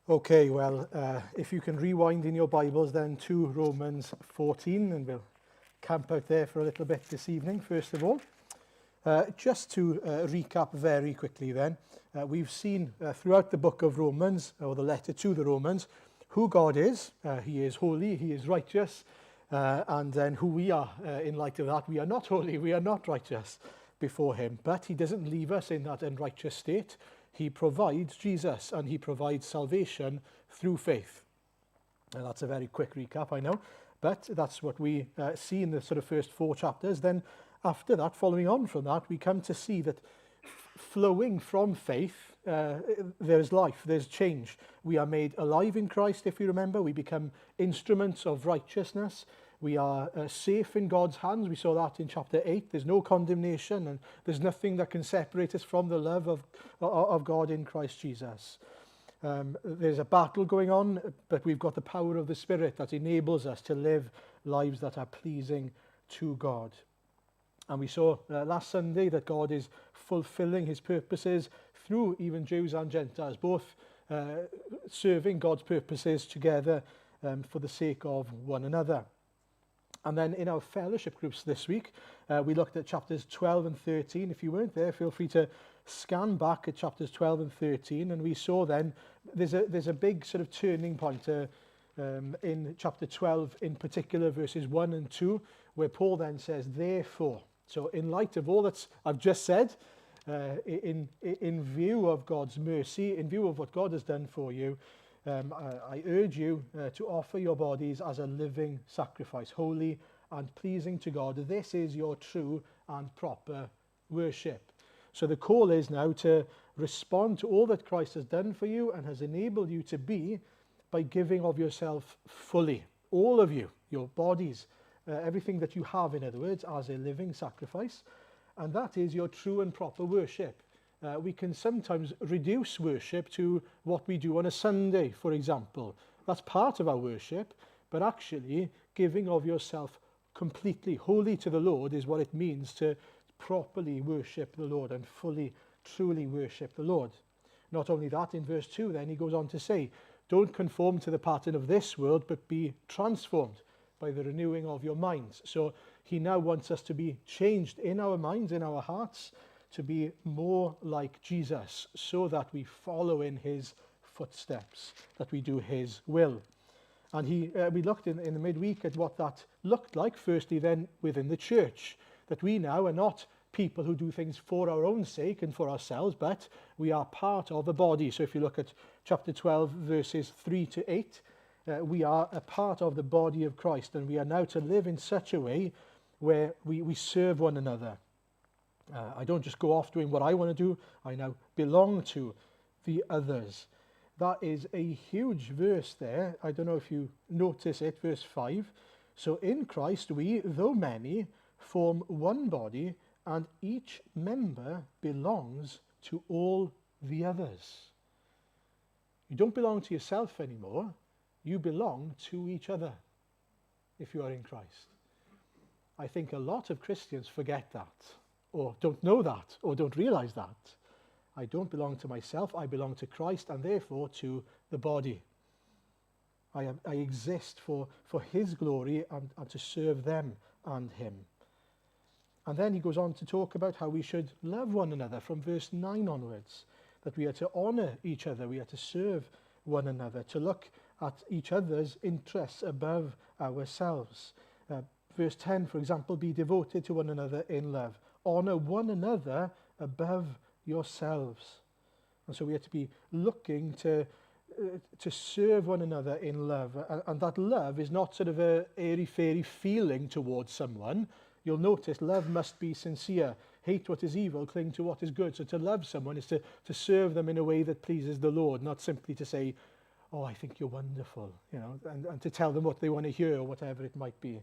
Okay, well, if you can rewind in your Bibles then to Romans 14, and we'll camp out there for a little bit this evening, first of all. Just to recap very quickly then, we've seen throughout the book of Romans, or the letter to the Romans, who God is. He is holy, he is righteous, and then who we are in light of that. We are not holy, we are not righteous before him, but he doesn't leave us in that unrighteous state. He provides Jesus, and he provides salvation through faith. And that's a very quick recap, I know, but that's what we see in the sort of first 4 chapters. Then after that, following on from that, we come to see that flowing from faith, there's life, there's change. We are made alive in Christ, if you remember. We become instruments of righteousness. We are safe in God's hands. We saw that in chapter 8. There's no condemnation, and there's nothing that can separate us from the love of God in Christ Jesus. There's a battle going on, but we've got the power of the Spirit that enables us to live lives that are pleasing to God. And we saw last Sunday that God is fulfilling his purposes through even Jews and Gentiles, both serving God's purposes together for the sake of one another. And then in our fellowship groups this week, we looked at chapters 12 and 13. If you weren't there, feel free to scan back at chapters 12 and 13. And we saw then there's a big sort of turning point in chapter 12, in particular, verses 1 and 2, where Paul then says, therefore. So in light of all that I've just said, in view of God's mercy, in view of what God has done for you, I urge you to offer your bodies as a living sacrifice, holy and pleasing to God. This is your true and proper worship. So the call is now to respond to all that Christ has done for you and has enabled you to be by giving of yourself fully, all of you, your bodies, everything that you have, in other words, as a living sacrifice. And that is your true and proper worship. We can sometimes reduce worship to what we do on a Sunday, for example. That's part of our worship, but actually giving of yourself completely, wholly to the Lord is what it means to properly worship the Lord and fully, truly worship the Lord. Not only that, in verse 2 then he goes on to say, don't conform to the pattern of this world, but be transformed by the renewing of your minds. So he now wants us to be changed in our minds, in our hearts, to be more like Jesus, so that we follow in his footsteps, that we do his will. And we looked in the midweek at what that looked like, firstly then within the church, that we now are not people who do things for our own sake and for ourselves, but we are part of a body. So if you look at chapter 12, verses 3 to 8, we are a part of the body of Christ, and we are now to live in such a way where we serve one another. I don't just go off doing what I want to do. I now belong to the others. That is a huge verse there. I don't know if you notice it, verse 5. So in Christ we, though many, form one body, and each member belongs to all the others. You don't belong to yourself anymore. You belong to each other if you are in Christ. I think a lot of Christians forget that, or don't know that, or don't realize that. I don't belong to myself, I belong to Christ, and therefore to the body. I exist for his glory and to serve them and him. And then he goes on to talk about how we should love one another from verse 9 onwards, that we are to honor each other, we are to serve one another, to look at each other's interests above ourselves. Verse 10, for example, be devoted to one another in love. Honor one another above yourselves. And so we are to be looking to serve one another in love. And that love is not sort of a airy-fairy feeling towards someone. You'll notice love must be sincere. Hate what is evil, cling to what is good. So to love someone is to serve them in a way that pleases the Lord, not simply to say, oh, I think you're wonderful, and to tell them what they want to hear or whatever it might be.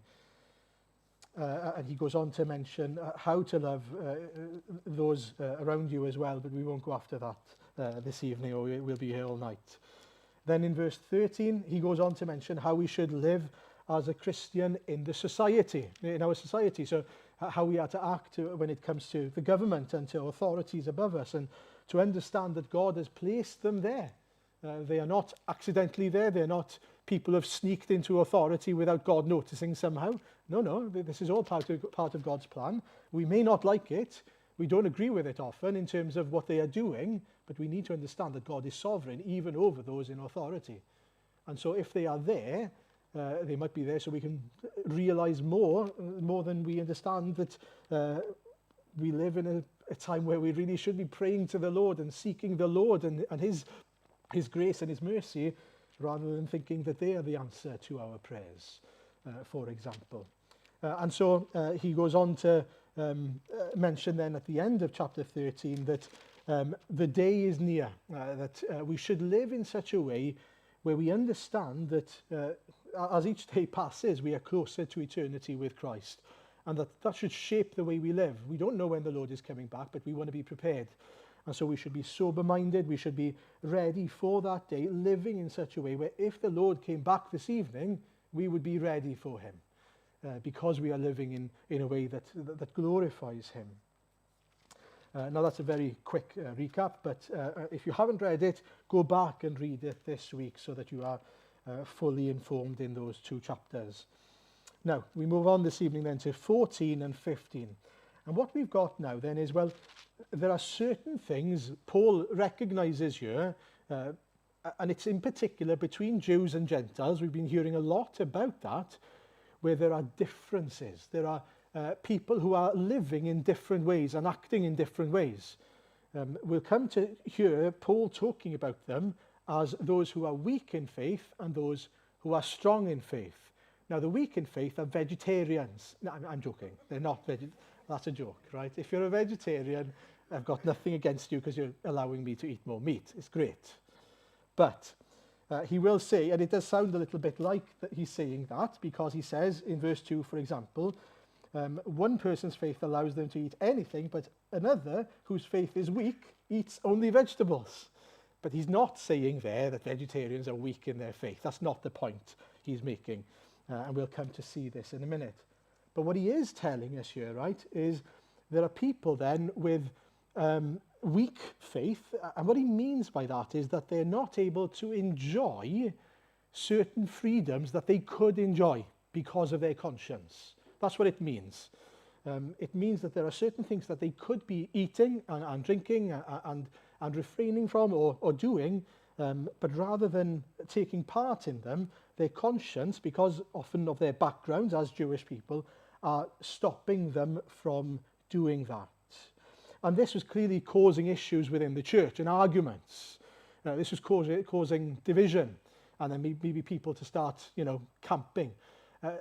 And he goes on to mention how to love those around you as well, but we won't go after that this evening, or we'll be here all night. Then in verse 13, he goes on to mention how we should live as a Christian in our society. So how we are to act when it comes to the government and to authorities above us, and to understand that God has placed them there They are not accidentally there. They're not people who have sneaked into authority without God noticing somehow. No, this is all part of God's plan. We may not like it. We don't agree with it often in terms of what they are doing, but we need to understand that God is sovereign even over those in authority. And so if they are there, they might be there so we can realize more than we understand that we live in a time where we really should be praying to the Lord and seeking the Lord and his grace and his mercy, rather than thinking that they are the answer to our prayers, for example. And so he goes on to mention then at the end of chapter 13 that the day is near, that we should live in such a way where we understand that as each day passes, we are closer to eternity with Christ, and that should shape the way we live. We don't know when the Lord is coming back, but we want to be prepared. And so we should be sober-minded, we should be ready for that day, living in such a way where if the Lord came back this evening, we would be ready for him, because we are living in a way that glorifies him. Now that's a very quick recap, but if you haven't read it, go back and read it this week so that you are fully informed in those two chapters. Now, we move on this evening then to 14 and 15. And what we've got now then is, well, there are certain things Paul recognizes here, and it's in particular between Jews and Gentiles. We've been hearing a lot about that, where there are differences. There are people who are living in different ways and acting in different ways. We'll come to hear Paul talking about them as those who are weak in faith and those who are strong in faith. Now, the weak in faith are vegetarians. No, I'm joking. They're not vegetarians. That's a joke, right? If you're a vegetarian, I've got nothing against you because you're allowing me to eat more meat. It's great. But he will say, and it does sound a little bit like that he's saying that, because he says in verse 2, for example, one person's faith allows them to eat anything, but another, whose faith is weak, eats only vegetables. But he's not saying there that vegetarians are weak in their faith. That's not the point he's making. And we'll come to see this in a minute. But what he is telling us here, right, is there are people then with weak faith. And what he means by that is that they're not able to enjoy certain freedoms that they could enjoy because of their conscience. That's what it means. It means that there are certain things that they could be eating and drinking and refraining from or doing, but rather than taking part in them, their conscience, because often of their backgrounds as Jewish people, are stopping them from doing that. And this was clearly causing issues within the church and arguments. This was causing division, and then maybe people to start, camping.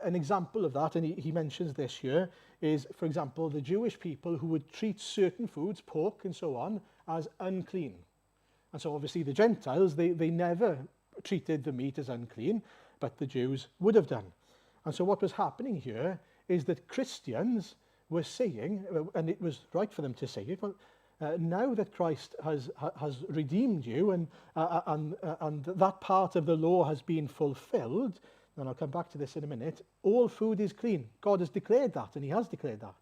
An example of that, and he mentions this here, is, for example, the Jewish people who would treat certain foods, pork and so on, as unclean. And so obviously the Gentiles, they never treated the meat as unclean, but the Jews would have done. And so what was happening here is that Christians were saying, and it was right for them to say it, well, now that Christ has redeemed you and that part of the law has been fulfilled, and I'll come back to this in a minute, all food is clean. God has declared that, and he has declared that.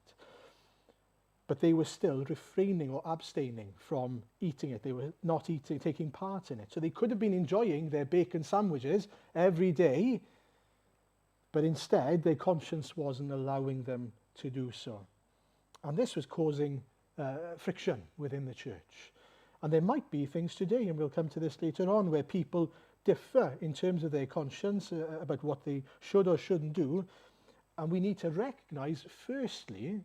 But they were still refraining or abstaining from eating it. They were not taking part in it. So they could have been enjoying their bacon sandwiches every day, but instead their conscience wasn't allowing them to do so. And this was causing friction within the church. And there might be things today, and we'll come to this later on, where people differ in terms of their conscience about what they should or shouldn't do. And we need to recognize, firstly,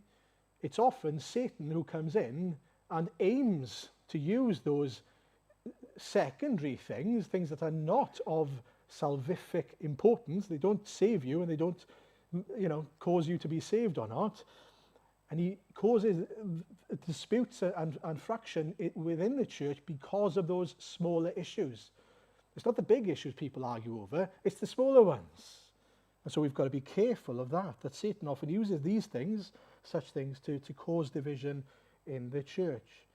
it's often Satan who comes in and aims to use those secondary things that are not of salvific importance. They don't save you, and they don't, cause you to be saved or not. And he causes disputes and fraction within the church because of those smaller issues. It's not the big issues people argue over, it's the smaller ones. And so we've got to be careful of that Satan often uses these things, such things, to cause division in the church.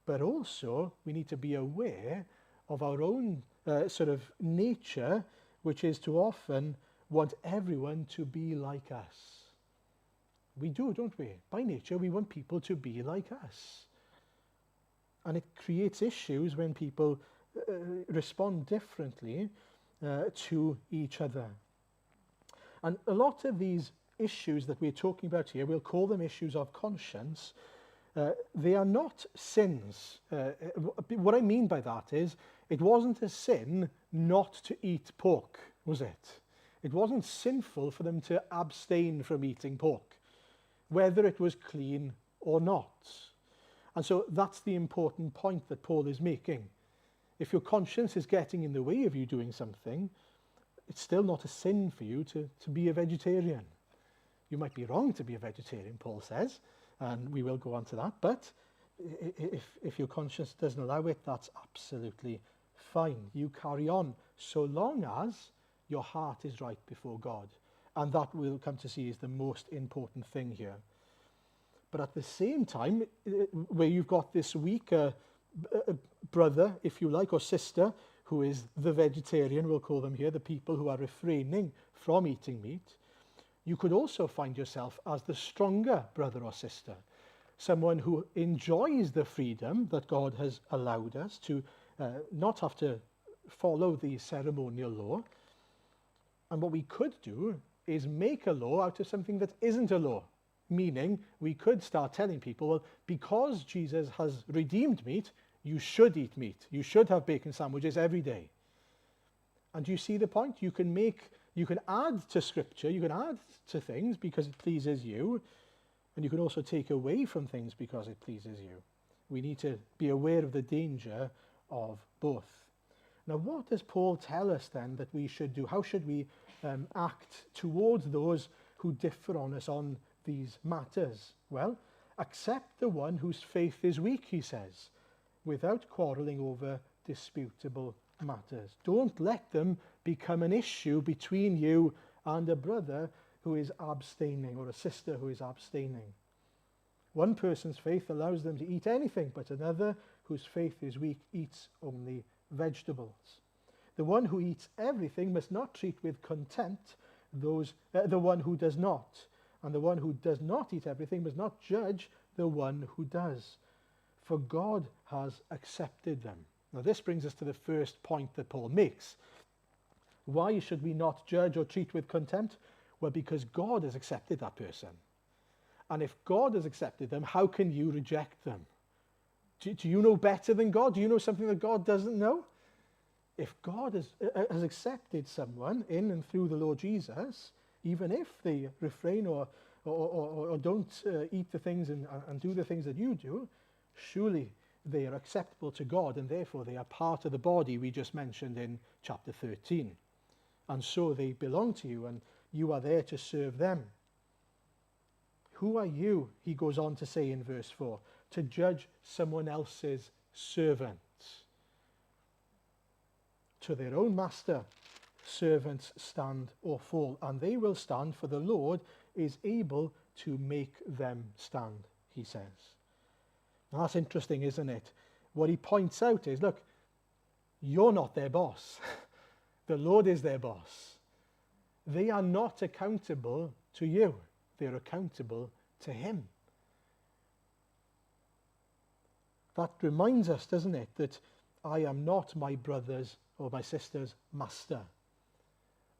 But also, we need to be aware of our own sort of nature, which is to often want everyone to be like us. We do, don't we? By nature, we want people to be like us. And it creates issues when people respond differently to each other. And a lot of these issues that we're talking about here, we'll call them issues of conscience. They are not sins. What I mean by that is, it wasn't a sin not to eat pork, was it? It wasn't sinful for them to abstain from eating pork, whether it was clean or not. And so that's the important point that Paul is making. If your conscience is getting in the way of you doing something, it's still not a sin for you to be a vegetarian. You might be wrong to be a vegetarian, Paul says, and we will go on to that, but if your conscience doesn't allow it, that's absolutely fine. You carry on, so long as your heart is right before God. And that we'll come to see is the most important thing here. But at the same time, where you've got this weaker brother, if you like, or sister, who is the vegetarian, we'll call them here, the people who are refraining from eating meat, you could also find yourself as the stronger brother or sister, someone who enjoys the freedom that God has allowed us to not have to follow the ceremonial law. And what we could do is make a law out of something that isn't a law. Meaning, we could start telling people, well, because Jesus has redeemed meat, you should eat meat. You should have bacon sandwiches every day. And do you see the point? You can add to Scripture, you can add to things because it pleases you, and you can also take away from things because it pleases you. We need to be aware of the danger of both. Now, what does Paul tell us then that we should do? How should we act towards those who differ on us on these matters? Well, accept the one whose faith is weak, he says, without quarrelling over disputable matters. Don't let them become an issue between you and a brother who is abstaining or a sister who is abstaining. One person's faith allows them to eat anything, but another whose faith is weak eats only vegetables. The one who eats everything must not treat with contempt the one who does not. And the one who does not eat everything must not judge the one who does. For God has accepted them. Now this brings us to the first point that Paul makes. Why should we not judge or treat with contempt? Well, because God has accepted that person. And if God has accepted them, how can you reject them? Do you know better than God? Do you know something that God doesn't know? If God has accepted someone in and through the Lord Jesus, even if they refrain or don't eat the things and do the things that you do, surely they are acceptable to God, and therefore they are part of the body we just mentioned in chapter 13. And so they belong to you, and you are there to serve them. Who are you, he goes on to say in verse 4, to judge someone else's servant? To their own master, servants stand or fall, and they will stand, for the Lord is able to make them stand, he says. Now that's interesting, isn't it? What he points out is, look, you're not their boss. The Lord is their boss. They are not accountable to you. They're accountable to him. That reminds us, doesn't it, that I am not my brother's or my sister's master.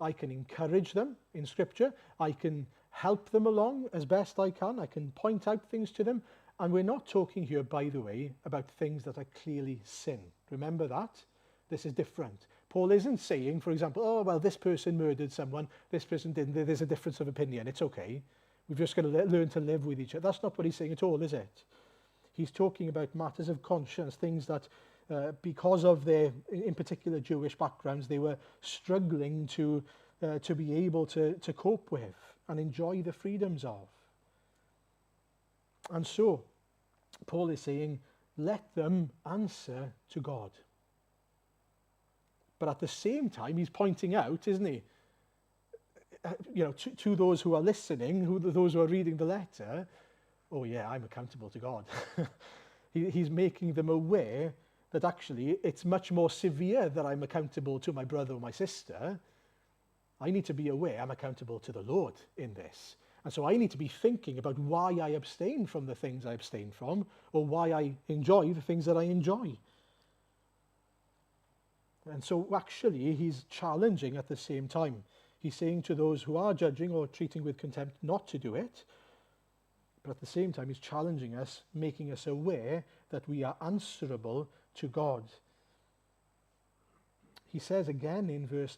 I can encourage them in Scripture. I can help them along as best I can. I can point out things to them. And we're not talking here, by the way, about things that are clearly sin. Remember that? This is different. Paul isn't saying, for example, oh, well, this person murdered someone, this person didn't. There's a difference of opinion. It's okay. We've just got to learn to live with each other. That's not what he's saying at all, is it? He's talking about matters of conscience, things that because of their, in particular, Jewish backgrounds, they were struggling to be able to cope with and enjoy the freedoms of. And so, Paul is saying, let them answer to God. But at the same time, he's pointing out, isn't he, to those who are listening, those who are reading the letter, oh yeah, I'm accountable to God. He's making them aware that actually it's much more severe that I'm accountable to my brother or my sister. I need to be aware I'm accountable to the Lord in this. And so I need to be thinking about why I abstain from the things I abstain from, or why I enjoy the things that I enjoy. And so actually he's challenging at the same time. He's saying to those who are judging or treating with contempt not to do it, but at the same time he's challenging us, making us aware that we are answerable to God. He says again in verse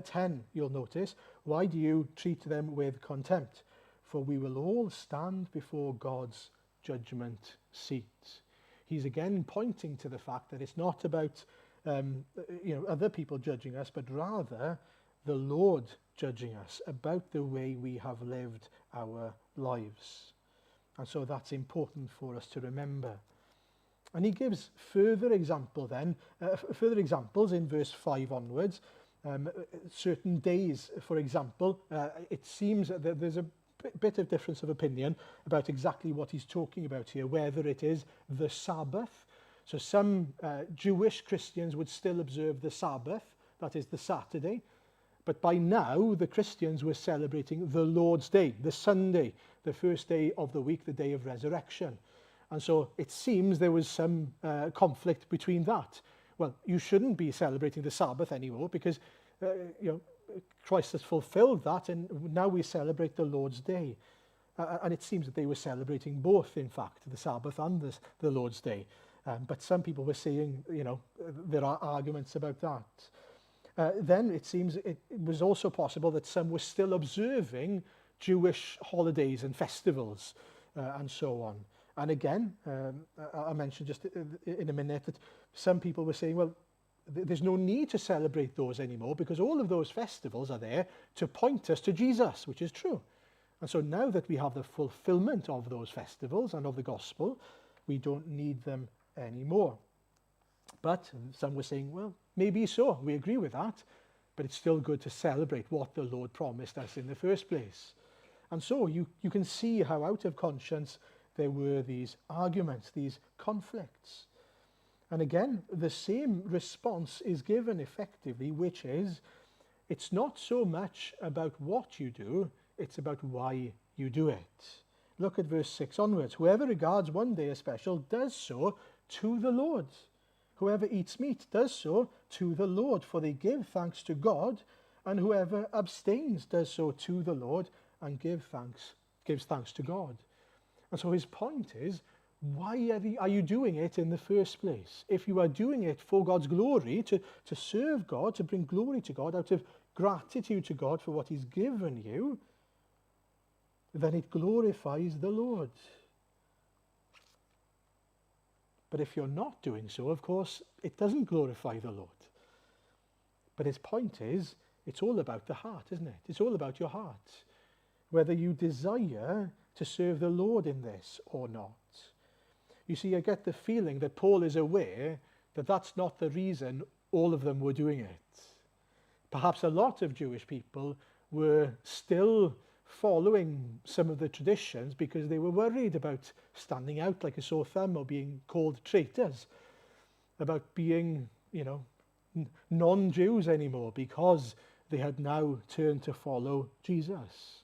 10, you'll notice, why do you treat them with contempt? For we will all stand before God's judgment seat. He's again pointing to the fact that it's not about other people judging us, but rather the Lord judging us about the way we have lived our lives. And so that's important for us to remember. And he gives further examples in verse 5 onwards. Certain days, for example, it seems that there's a bit of difference of opinion about exactly what he's talking about here, whether it is the Sabbath. So some Jewish Christians would still observe the Sabbath, that is the Saturday. But by now, the Christians were celebrating the Lord's Day, the Sunday, the first day of the week, the day of resurrection. And so it seems there was some conflict between that. Well, you shouldn't be celebrating the Sabbath anymore because Christ has fulfilled that, and now we celebrate the Lord's Day. And it seems that they were celebrating both, in fact, the Sabbath and the Lord's Day. But some people were saying, there are arguments about that. Then it seems it was also possible that some were still observing Jewish holidays and festivals and so on. And again, I'll mention just in a minute that some people were saying, well, there's no need to celebrate those anymore because all of those festivals are there to point us to Jesus, which is true. And so now that we have the fulfillment of those festivals and of the gospel, we don't need them anymore. But some were saying, well, maybe so, we agree with that, but it's still good to celebrate what the Lord promised us in the first place. And so you can see how out of conscience there were these arguments, these conflicts. And again, the same response is given effectively, which is, it's not so much about what you do, it's about why you do it. Look at verse 6 onwards. Whoever regards one day as special does so to the Lord. Whoever eats meat does so to the Lord, for they give thanks to God, and whoever abstains does so to the Lord and gives thanks to God. And so his point is, why are you doing it in the first place? If you are doing it for God's glory, to serve God, to bring glory to God, out of gratitude to God for what he's given you, then it glorifies the Lord. But if you're not doing so, of course, it doesn't glorify the Lord. But his point is, it's all about the heart, isn't it? It's all about your heart. Whether you desire to serve the Lord in this or not. You see, I get the feeling that Paul is aware that that's not the reason all of them were doing it. Perhaps a lot of Jewish people were still following some of the traditions because they were worried about standing out like a sore thumb or being called traitors, about being, non-Jews anymore because they had now turned to follow Jesus.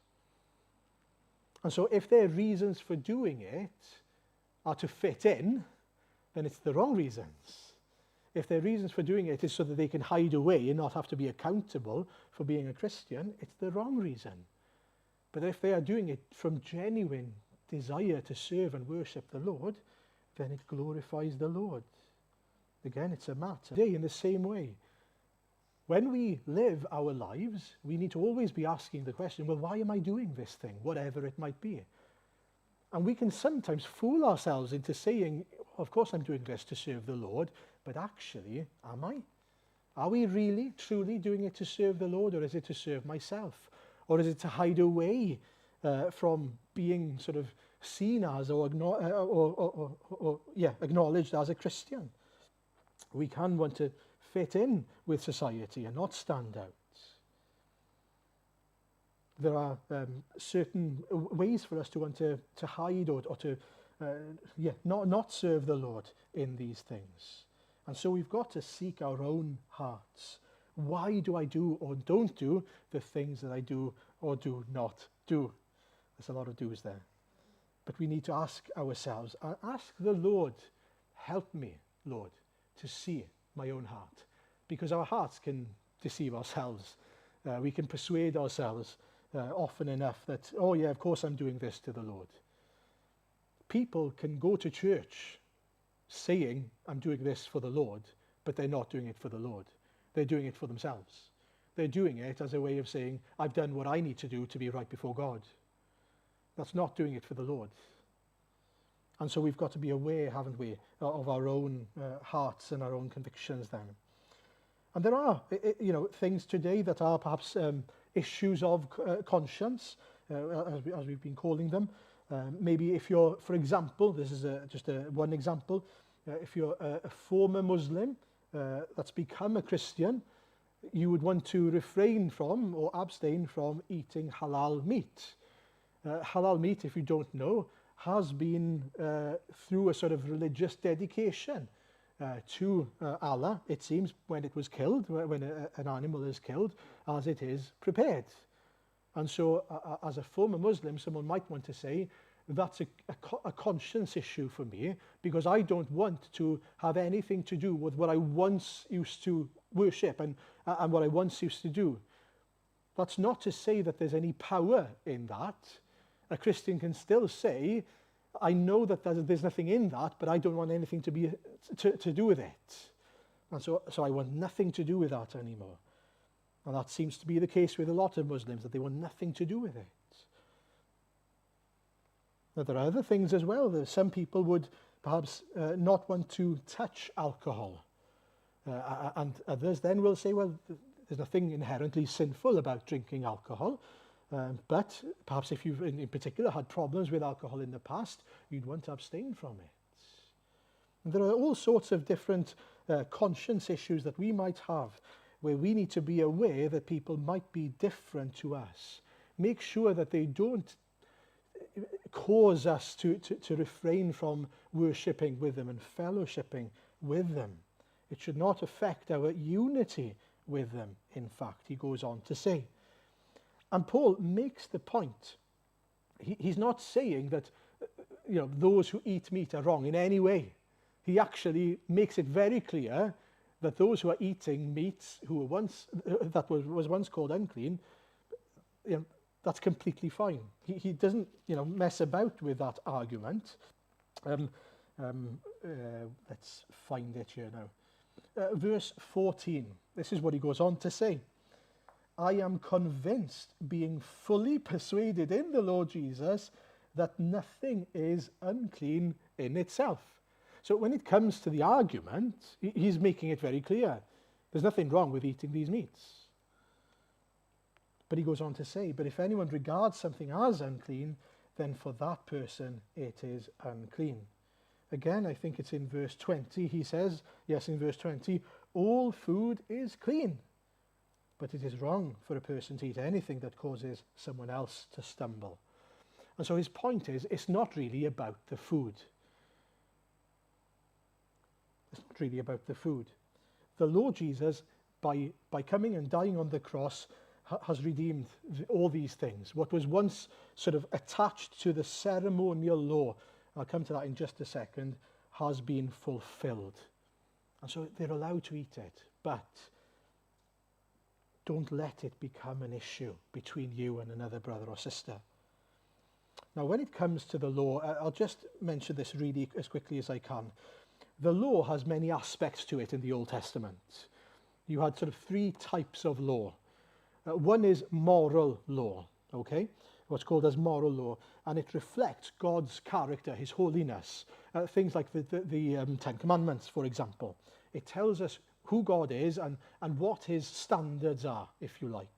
And so if their reasons for doing it are to fit in, then it's the wrong reasons. If their reasons for doing it is so that they can hide away and not have to be accountable for being a Christian, it's the wrong reason. But if they are doing it from genuine desire to serve and worship the Lord, then it glorifies the Lord. Again, it's a matter. Today, in the same way, when we live our lives, we need to always be asking the question, well, why am I doing this thing, whatever it might be? And we can sometimes fool ourselves into saying, of course I'm doing this to serve the Lord, but actually, am I? Are we really, truly doing it to serve the Lord, or is it to serve myself? Or is it to hide away from being sort of seen as or acknowledged as a Christian? We can want to fit in with society and not stand out. There are certain ways for us to want to hide or to not serve the Lord in these things. And so we've got to seek our own hearts. Why do I do or don't do the things that I do or do not do? There's a lot of do's there. But we need to ask ourselves, ask the Lord, help me, Lord, to see my own heart, because our hearts can deceive ourselves. We can persuade ourselves often enough that, oh yeah, of course I'm doing this to the Lord. People can go to church saying, I'm doing this for the Lord, but they're not doing it for the Lord. They're doing it for themselves. They're doing it as a way of saying, I've done what I need to do to be right before God. That's not doing it for the Lord. And so we've got to be aware, haven't we, of our own hearts and our own convictions then. And there are, things today that are perhaps issues of conscience, as we've been calling them. Maybe if you're, for example, this is just one example, if you're a former Muslim that's become a Christian, you would want to refrain from or abstain from eating halal meat. Halal meat, if you don't know, has been through a sort of religious dedication to Allah, it seems, when it was killed, when an animal is killed, as it is prepared. And so, as a former Muslim, someone might want to say, that's a conscience issue for me, because I don't want to have anything to do with what I once used to worship and what I once used to do. That's not to say that there's any power in that. A Christian can still say, I know that there's nothing in that, but I don't want anything to do with it. And so I want nothing to do with that anymore. And that seems to be the case with a lot of Muslims, that they want nothing to do with it. Now, there are other things as well. Some people would perhaps not want to touch alcohol. And others then will say, well, there's nothing inherently sinful about drinking alcohol. But perhaps if you've in particular had problems with alcohol in the past, you'd want to abstain from it. And there are all sorts of different conscience issues that we might have, where we need to be aware that people might be different to us. Make sure that they don't cause us to refrain from worshipping with them and fellowshipping with them. It should not affect our unity with them, in fact, he goes on to say. And Paul makes the point. He's not saying that those who eat meat are wrong in any way. He actually makes it very clear that those who are eating meats who were once was once called unclean, that's completely fine. He doesn't mess about with that argument. Let's find it here now. Verse 14. This is what he goes on to say. I am convinced, being fully persuaded in the Lord Jesus, that nothing is unclean in itself. So when it comes to the argument, he's making it very clear. There's nothing wrong with eating these meats. But he goes on to say, but if anyone regards something as unclean, then for that person it is unclean. Again, I think it's in verse 20, he says, yes, in verse 20, all food is clean. But it is wrong for a person to eat anything that causes someone else to stumble. And so his point is, it's not really about the food. It's not really about the food. The Lord Jesus, by coming and dying on the cross, has redeemed all these things. What was once sort of attached to the ceremonial law, I'll come to that in just a second, has been fulfilled. And so they're allowed to eat it, but don't let it become an issue between you and another brother or sister. Now, when it comes to the law, I'll just mention this really as quickly as I can. The law has many aspects to it in the Old Testament. You had sort of three types of law. One is moral law, okay? What's called as moral law, and it reflects God's character, his holiness. Things like the Ten Commandments, for example. It tells us who God is and what his standards are, if you like.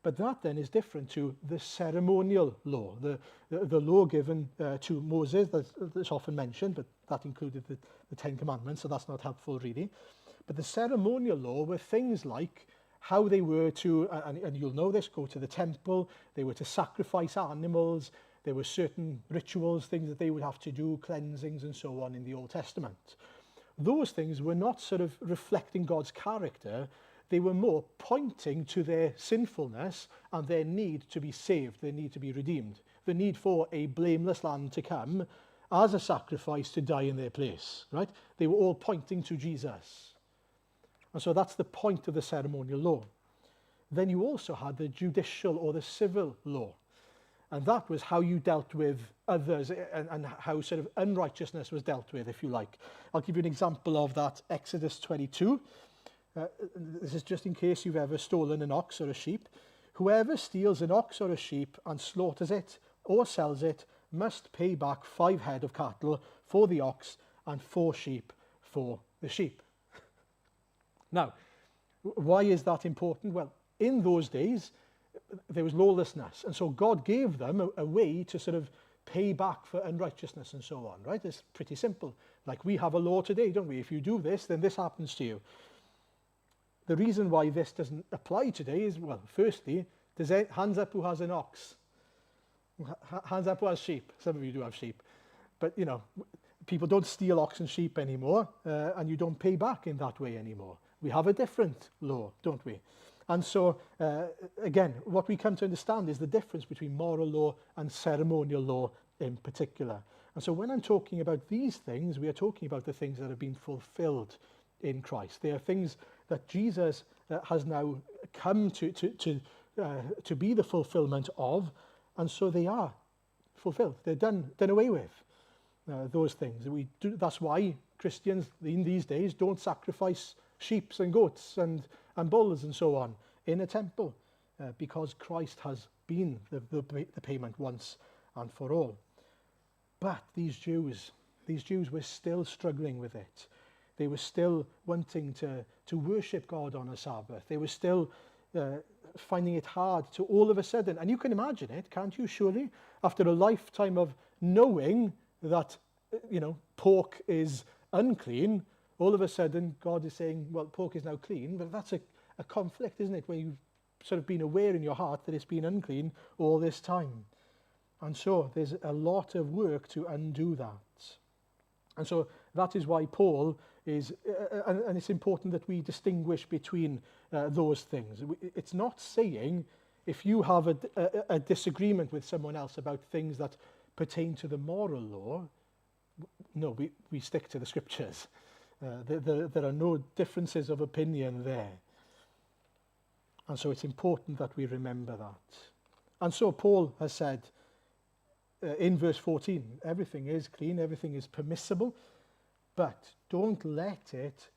But that then is different to the ceremonial law, the law given to Moses, that's often mentioned, but that included the Ten Commandments, so that's not helpful really. But the ceremonial law were things like how they were to, and you'll know this, go to the temple, they were to sacrifice animals, there were certain rituals, things that they would have to do, cleansings and so on in the Old Testament. Those things were not sort of reflecting God's character, they were more pointing to their sinfulness and their need to be saved, their need to be redeemed, the need for a blameless lamb to come as a sacrifice to die in their place, right? They were all pointing to Jesus. And so that's the point of the ceremonial law. Then you also had the judicial or the civil law. And that was how you dealt with others and how sort of unrighteousness was dealt with, if you like. I'll give you an example of that. Exodus 22. This is just in case you've ever stolen an ox or a sheep. Whoever steals an ox or a sheep and slaughters it or sells it must pay back 5 head of cattle for the ox and 4 sheep for the sheep. Now, why is that important? Well, in those days, there was lawlessness. And so God gave them a way to sort of pay back for unrighteousness and so on, right? It's pretty simple. Like we have a law today, don't we? If you do this, then this happens to you. The reason why this doesn't apply today is, well, firstly, hands up who has an ox. Hands up who has sheep. Some of you do have sheep. But, you know, people don't steal ox and sheep anymore, and you don't pay back in that way anymore. We have a different law, don't we? And so, again, what we come to understand is the difference between moral law and ceremonial law in particular. And so when I'm talking about these things, we are talking about the things that have been fulfilled in Christ. They are things that Jesus has now come to be the fulfillment of, and so they are fulfilled. They're done away with, those things. That's why Christians in these days don't sacrifice sheep and goats and bulls and so on in a temple, because Christ has been the payment once and for all. But these Jews were still struggling with it. They were still wanting to worship God on a Sabbath. They were still finding it hard to all of a sudden, and you can imagine it, can't you, surely? After a lifetime of knowing that, pork is unclean, all of a sudden God is saying, well, pork is now clean, but that's a conflict, isn't it, where you've sort of been aware in your heart that it's been unclean all this time. And so there's a lot of work to undo that. And so that is why Paul is, and it's important that we distinguish between those things. It's not saying if you have a disagreement with someone else about things that pertain to the moral law, no, we stick to the scriptures. There are no differences of opinion there. And so it's important that we remember that. And so Paul has said in verse 14, everything is clean, everything is permissible, but don't let it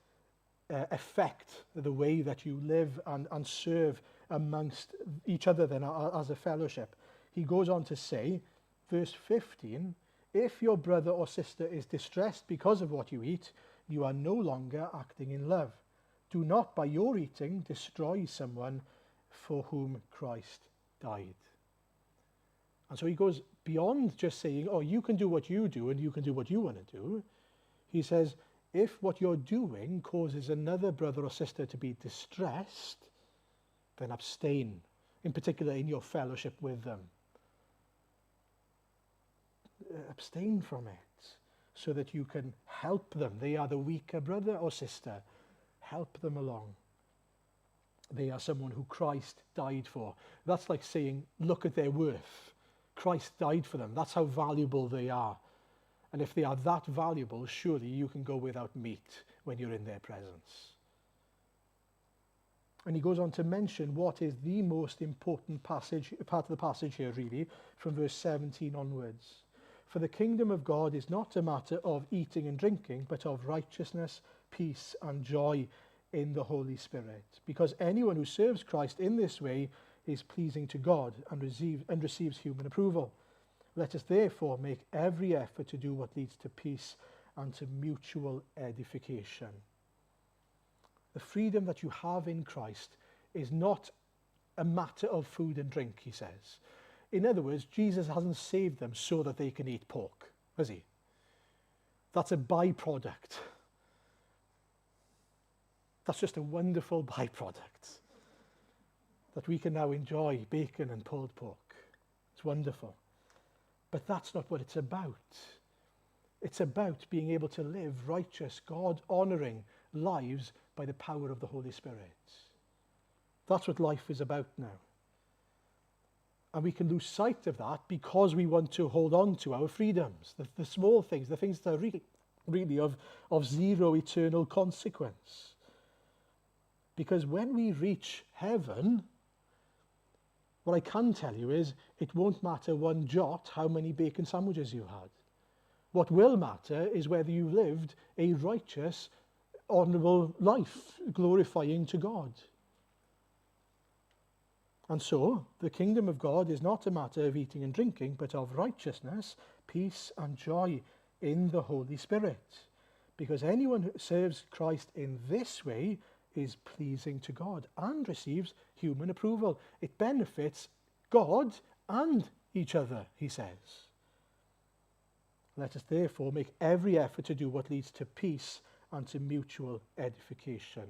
affect the way that you live and serve amongst each other then as a fellowship. He goes on to say, verse 15, if your brother or sister is distressed because of what you eat, you are no longer acting in love. Do not by your eating destroy someone for whom Christ died. And so he goes beyond just saying, oh, you can do what you do and you can do what you want to do. He says, if what you're doing causes another brother or sister to be distressed, then abstain, in particular in your fellowship with them. Abstain from it so that you can help them. They are the weaker brother or sister. Help them along. They are someone who Christ died for. That's like saying, look at their worth. Christ died for them. That's how valuable they are. And if they are that valuable, surely you can go without meat when you're in their presence. And he goes on to mention what is the most important part of the passage here, really, from verse 17 onwards. For the kingdom of God is not a matter of eating and drinking, but of righteousness, peace, and joy in the Holy Spirit. Because anyone who serves Christ in this way is pleasing to God and receives human approval. Let us therefore make every effort to do what leads to peace and to mutual edification. The freedom that you have in Christ is not a matter of food and drink, he says. In other words, Jesus hasn't saved them so that they can eat pork, has he? That's a byproduct. That's just a wonderful byproduct. That we can now enjoy bacon and pulled pork. It's wonderful. But that's not what it's about. It's about being able to live righteous, God-honouring lives by the power of the Holy Spirit. That's what life is about now. And we can lose sight of that because we want to hold on to our freedoms, the small things, the things that are really of zero eternal consequence. Because when we reach heaven, what I can tell you is it won't matter one jot how many bacon sandwiches you've had. What will matter is whether you lived a righteous, honourable life, glorifying to God. And so, the kingdom of God is not a matter of eating and drinking, but of righteousness, peace and joy in the Holy Spirit. Because anyone who serves Christ in this way is pleasing to God and receives human approval. It benefits God and each other, he says. Let us therefore make every effort to do what leads to peace and to mutual edification.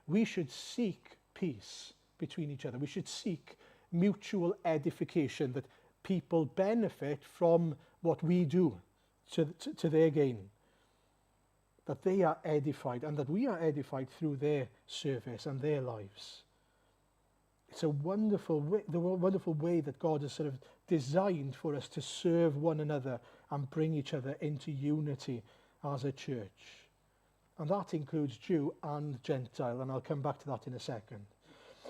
We should seek peace between each other. We should seek mutual edification, that people benefit from what we do to their gain. That they are edified and that we are edified through their service and their lives. It's a wonderful way that God has sort of designed for us to serve one another and bring each other into unity as a church. And that includes Jew and Gentile, and I'll come back to that in a second.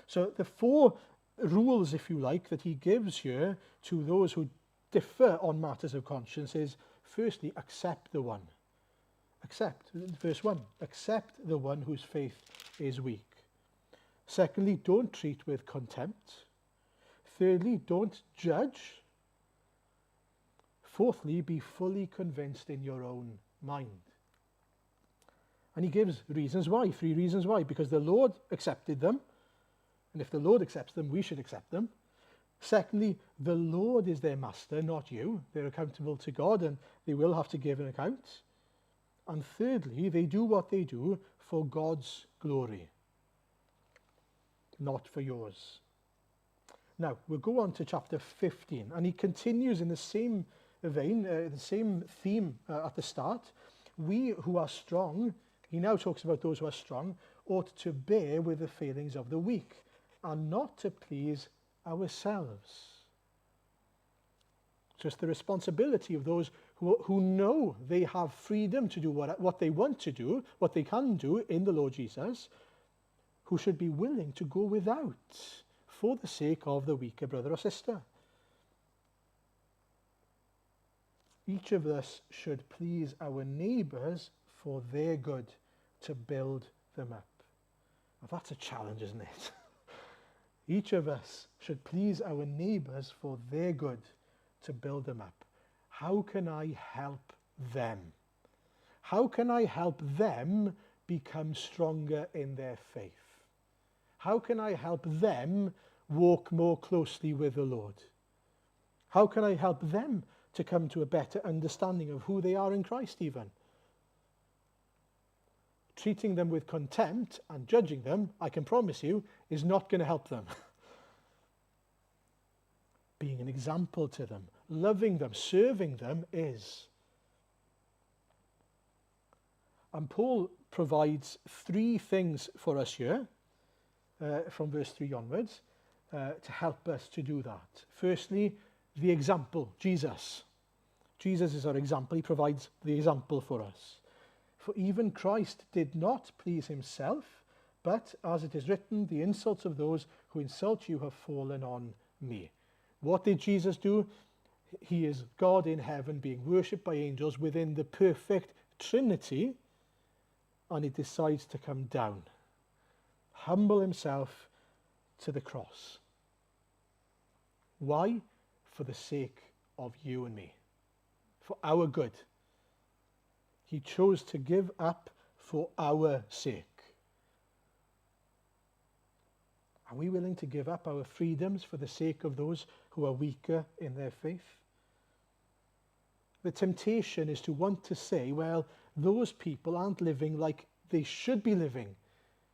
So the 4 rules, if you like, that he gives here to those who differ on matters of conscience is, firstly, accept the one. Accept, verse 1, accept the one whose faith is weak. Secondly, don't treat with contempt. Thirdly, don't judge. Fourthly, be fully convinced in your own mind. And he gives reasons why, 3 reasons why. Because the Lord accepted them, and if the Lord accepts them, we should accept them. Secondly, the Lord is their master, not you. They're accountable to God, and they will have to give an account. And thirdly, they do what they do for God's glory, not for yours. Now, we'll go on to chapter 15, and he continues in the same vein, the same theme at the start. We who are strong, he now talks about those who are strong, ought to bear with the failings of the weak, and not to please ourselves. So it's the responsibility of those who know they have freedom to do what they want to do, what they can do in the Lord Jesus, who should be willing to go without for the sake of the weaker brother or sister. Each of us should please our neighbours for their good, to build them up. Well, that's a challenge, isn't it? Each of us should please our neighbours for their good, to build them up. How can I help them? How can I help them become stronger in their faith? How can I help them walk more closely with the Lord? How can I help them to come to a better understanding of who they are in Christ even? Treating them with contempt and judging them, I can promise you, is not going to help them. Being an example to them, loving them, serving them is. And Paul provides 3 things for us here, from verse 3 onwards, to help us to do that. Firstly, the example, Jesus. Jesus is our example. He provides the example for us. For even Christ did not please himself, but, as it is written, the insults of those who insult you have fallen on me. What did Jesus do? He is God in heaven being worshipped by angels within the perfect Trinity, and he decides to come down, humble himself to the cross. Why? For the sake of you and me, for our good. He chose to give up for our sake. Are we willing to give up our freedoms for the sake of those who are weaker in their faith? The temptation is to want to say, well, those people aren't living like they should be living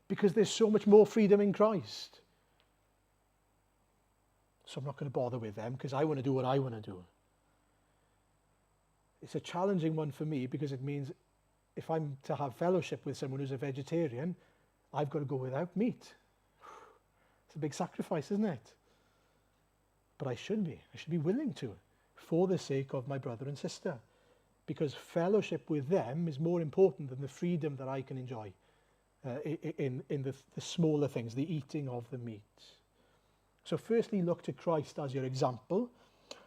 because there's so much more freedom in Christ. So I'm not going to bother with them because I want to do what I want to do. It's a challenging one for me because it means if I'm to have fellowship with someone who's a vegetarian, I've got to go without meat. It's a big sacrifice, isn't it? But I should be willing to, for the sake of my brother and sister, because fellowship with them is more important than the freedom that I can enjoy. in the smaller things, the eating of the meat. So firstly, look to Christ as your example.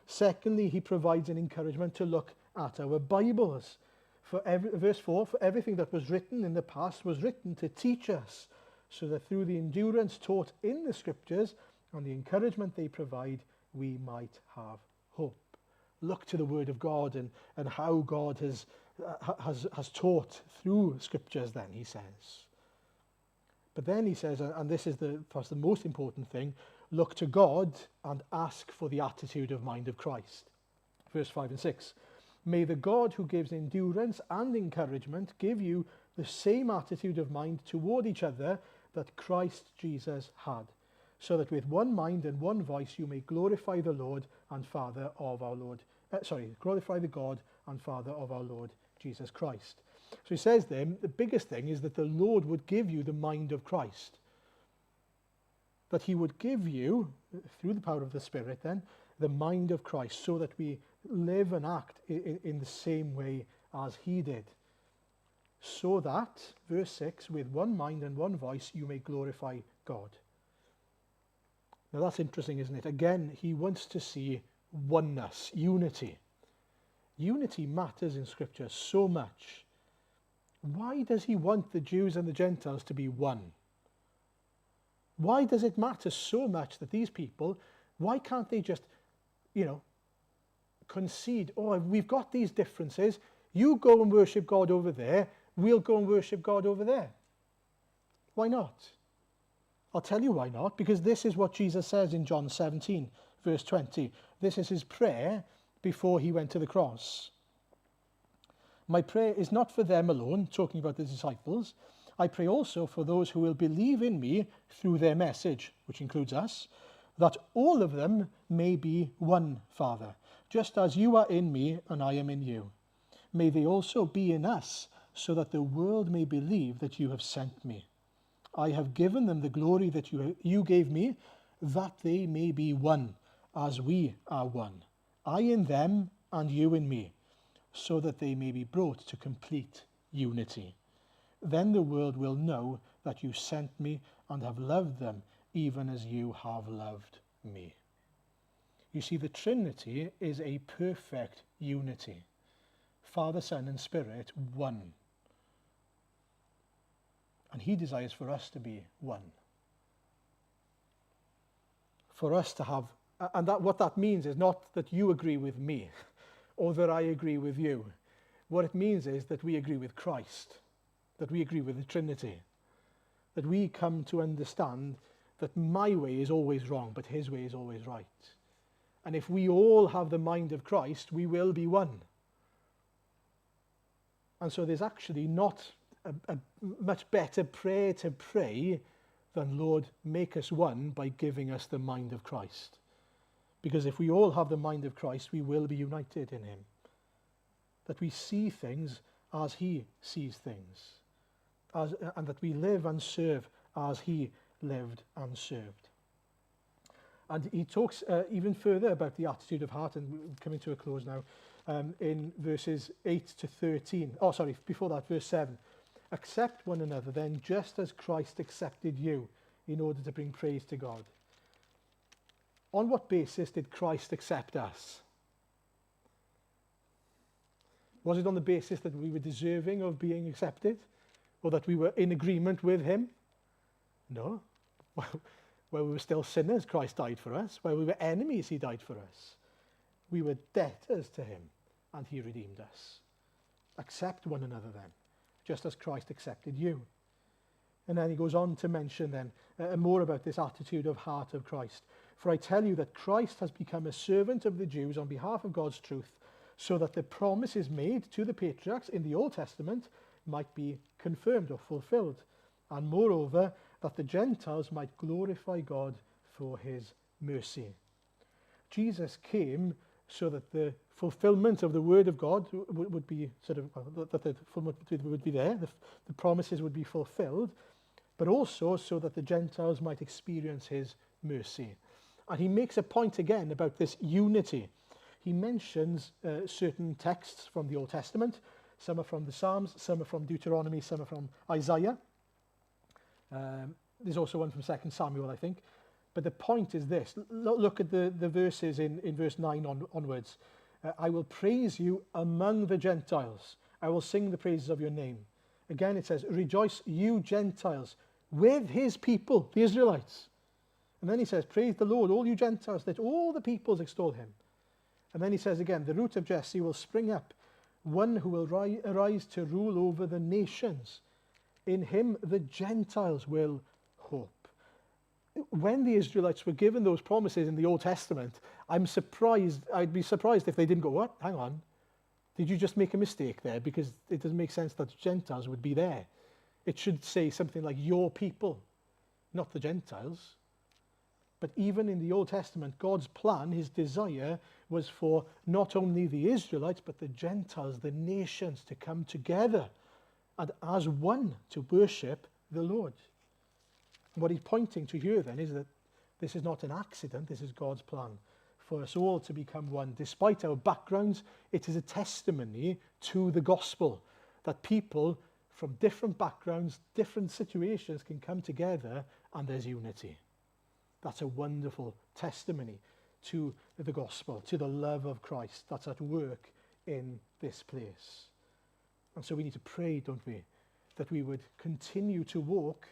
Secondly, he provides an encouragement to look at our Bibles. Verse 4, for everything that was written in the past was written to teach us, so that through the endurance taught in the Scriptures and the encouragement they provide, we might have hope. Look to the Word of God and how God has taught through Scriptures then, he says. But then he says, and this is perhaps the most important thing, look to God and ask for the attitude of mind of Christ. Verse 5 and 6. May the God who gives endurance and encouragement give you the same attitude of mind toward each other that Christ Jesus had, so that with one mind and one voice you may glorify the Lord and Father of our Lord. Glorify the God and Father of our Lord Jesus Christ. So he says then, the biggest thing is that the Lord would give you the mind of Christ. That he would give you, through the power of the Spirit then, the mind of Christ, so that we live and act in the same way as he did. So that, verse 6, with one mind and one voice you may glorify God. Now that's interesting, isn't it? Again, he wants to see oneness, unity. Unity matters in Scripture so much. Why does he want the Jews and the Gentiles to be one? Why does it matter so much that these people, why can't they just, concede, oh, we've got these differences, you go and worship God over there, we'll go and worship God over there. Why not? I'll tell you why not, because this is what Jesus says in John 17, verse 20. This is his prayer before he went to the cross. My prayer is not for them alone, talking about the disciples. I pray also for those who will believe in me through their message, which includes us, that all of them may be one, Father, just as you are in me and I am in you. May they also be in us, so that the world may believe that you have sent me. I have given them the glory that you gave me, that they may be one, as we are one. I in them and you in me, so that they may be brought to complete unity. Then the world will know that you sent me and have loved them, even as you have loved me. You see, the Trinity is a perfect unity. Father, Son, and Spirit, one. And he desires for us to be one. For us to have, and what that means is not that you agree with me or that I agree with you. What it means is that we agree with Christ, that we agree with the Trinity, that we come to understand that my way is always wrong, but his way is always right. And if we all have the mind of Christ, we will be one. And so there's actually not a much better prayer to pray than, Lord, make us one by giving us the mind of Christ. Because if we all have the mind of Christ, we will be united in him. That we see things as he sees things. And that we live and serve as he lived and served. And he talks even further about the attitude of heart, and we're coming to a close now, in verses 8 to 13. Oh, sorry, before that, verse 7. Accept one another then, just as Christ accepted you, in order to bring praise to God. On what basis did Christ accept us? Was it on the basis that we were deserving of being accepted? Or that we were in agreement with him? No. While we were still sinners, Christ died for us. While we were enemies, he died for us. We were debtors to him, and he redeemed us. Accept one another then, just as Christ accepted you. And then he goes on to mention then more about this attitude of heart of Christ. For I tell you that Christ has become a servant of the Jews on behalf of God's truth, so that the promises made to the patriarchs in the Old Testament might be confirmed or fulfilled, and moreover, that the Gentiles might glorify God for his mercy. Jesus came so that the fulfillment of the word of God would be that the fulfillment would be there, the promises would be fulfilled, but also so that the Gentiles might experience his mercy. And he makes a point again about this unity. He mentions certain texts from the Old Testament. Some are from the Psalms, some are from Deuteronomy, some are from Isaiah. There's also one from 2 Samuel, I think. But the point is this. Look at the verses in verse 9 onwards. I will praise you among the Gentiles. I will sing the praises of your name. Again, it says, rejoice, you Gentiles, with his people, the Israelites. And then he says, praise the Lord, all you Gentiles, let all the peoples extol him. And then he says again, the root of Jesse will spring up, one who will arise to rule over the nations. In him the Gentiles will hope. When the Israelites were given those promises in the Old Testament, I'd be surprised if they didn't go, what? Hang on. Did you just make a mistake there? Because it doesn't make sense that Gentiles would be there. It should say something like your people, not the Gentiles. But even in the Old Testament, God's plan, his desire, was for not only the Israelites, but the Gentiles, the nations, to come together and as one to worship the Lord. And what he's pointing to here then is that this is not an accident, this is God's plan for us all to become one. Despite our backgrounds, it is a testimony to the gospel that people from different backgrounds, different situations can come together and there's unity. That's a wonderful testimony to the gospel, to the love of Christ that's at work in this place. And so we need to pray, don't we, that we would continue to walk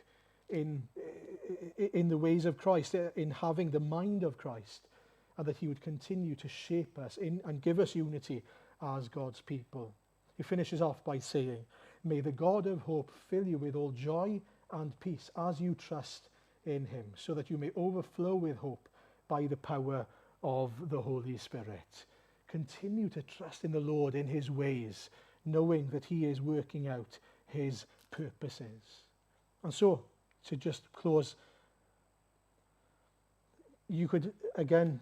in the ways of Christ, in having the mind of Christ, and that he would continue to shape us and give us unity as God's people. He finishes off by saying, may the God of hope fill you with all joy and peace as you trust in him, so that you may overflow with hope by the power of the Holy Spirit. Continue to trust in the Lord, in his ways, knowing that he is working out his purposes. And so, to just close, you could again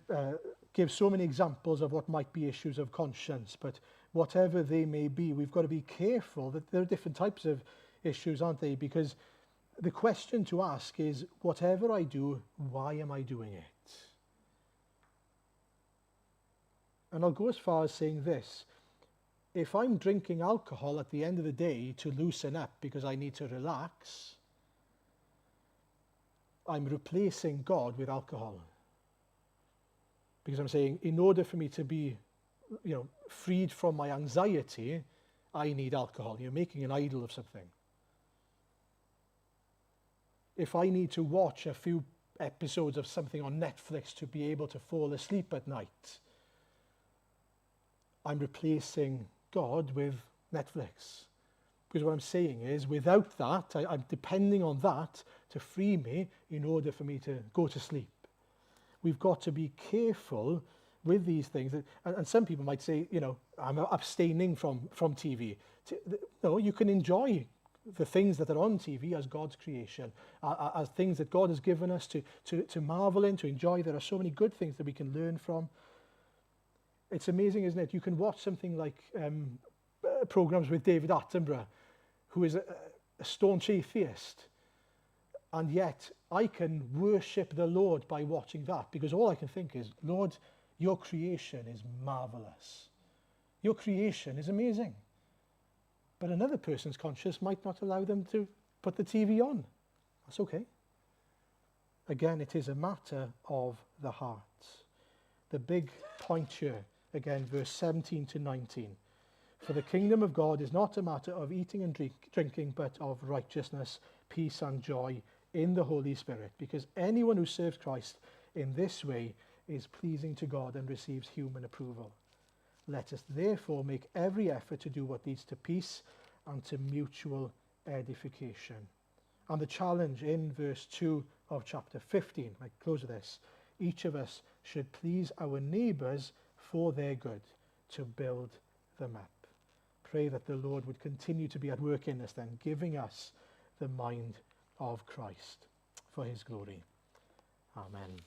give so many examples of what might be issues of conscience, but whatever they may be, we've got to be careful that there are different types of issues, aren't they? Because the question to ask is, whatever I do, why am I doing it? And I'll go as far as saying this. If I'm drinking alcohol at the end of the day to loosen up because I need to relax, I'm replacing God with alcohol. Because I'm saying, in order for me to be, freed from my anxiety, I need alcohol. You're making an idol of something. If I need to watch a few episodes of something on Netflix to be able to fall asleep at night, I'm replacing God with Netflix. Because what I'm saying is, without that, I'm depending on that to free me in order for me to go to sleep. We've got to be careful with these things. And some people might say, I'm abstaining from TV. No, you can enjoy the things that are on TV as God's creation, as things that God has given us to marvel in, to enjoy. There are so many good things that we can learn from. It's amazing, isn't it? You can watch something like programs with David Attenborough, who is a staunch atheist, and yet I can worship the Lord by watching that, because all I can think is, Lord, your creation is marvelous. Your creation is amazing. But another person's conscience might not allow them to put the TV on. That's okay. Again, it is a matter of the heart. The big point here, again, verse 17 to 19. For the kingdom of God is not a matter of eating and drinking, but of righteousness, peace and joy in the Holy Spirit. Because anyone who serves Christ in this way is pleasing to God and receives human approval. Let us therefore make every effort to do what leads to peace and to mutual edification. And the challenge in verse 2 of chapter 15, I close with this. Each of us should please our neighbours for their good, to build them up. Pray that the Lord would continue to be at work in us then, giving us the mind of Christ for his glory. Amen.